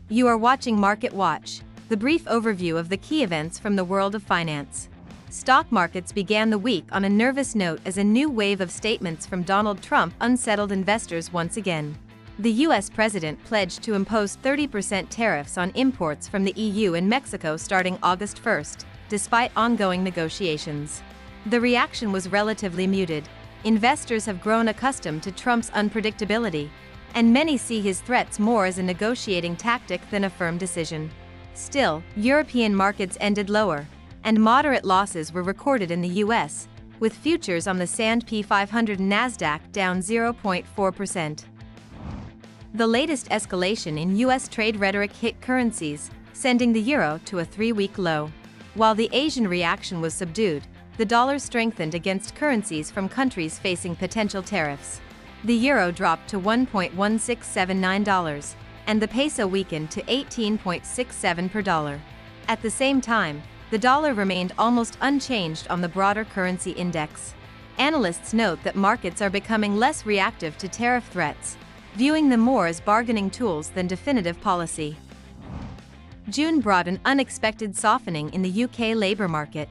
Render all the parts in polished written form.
You are watching Market Watch, the brief overview of the key events from the world of finance. Stock markets began the week on a nervous note as a new wave of statements from Donald Trump unsettled investors once again. The U.S. president pledged to impose 30% tariffs on imports from the EU and Mexico starting August 1st, despite ongoing negotiations. The reaction was relatively muted. Investors have grown accustomed to Trump's unpredictability, and many see his threats more as a negotiating tactic than a firm decision. Still, European markets ended lower, and moderate losses were recorded in the U.S., with futures on the S&P 500 and Nasdaq down 0.4%. The latest escalation in U.S. trade rhetoric hit currencies, sending the euro to a three-week low. While the Asian reaction was subdued, the dollar strengthened against currencies from countries facing potential tariffs. The euro dropped to $1.1679, and the peso weakened to 18.67 per dollar. At the same time, the dollar remained almost unchanged on the broader currency index. Analysts note that markets are becoming less reactive to tariff threats, viewing them more as bargaining tools than definitive policy. June brought an unexpected softening in the UK labour market.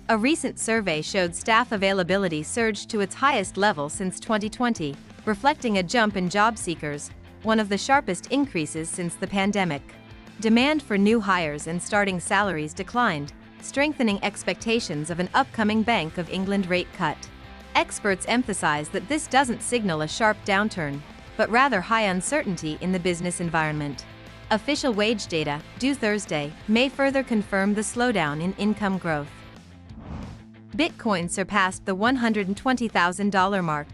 A recent survey showed staff availability surged to its highest level since 2020, reflecting a jump in job seekers, one of the sharpest increases since the pandemic. Demand for new hires and starting salaries declined, strengthening expectations of an upcoming Bank of England rate cut. Experts emphasize that this doesn't signal a sharp downturn, but rather high uncertainty in the business environment. Official wage data, due Thursday, may further confirm the slowdown in income growth. Bitcoin surpassed the $120,000 mark,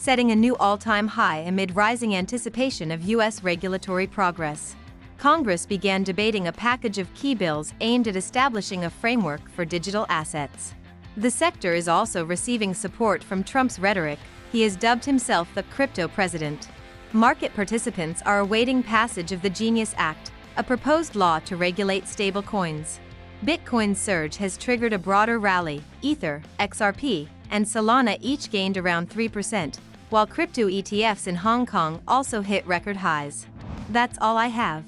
setting a new all-time high amid rising anticipation of U.S. regulatory progress. Congress began debating a package of key bills aimed at establishing a framework for digital assets. The sector is also receiving support from Trump's rhetoric. He has dubbed himself the crypto president. Market participants are awaiting passage of the Genius Act, a proposed law to regulate stablecoins. Bitcoin's surge has triggered a broader rally. Ether, XRP, and Solana each gained around 3%, while crypto ETFs in Hong Kong also hit record highs. That's all I have.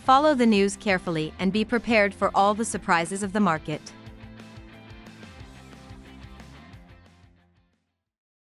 Follow the news carefully and be prepared for all the surprises of the market.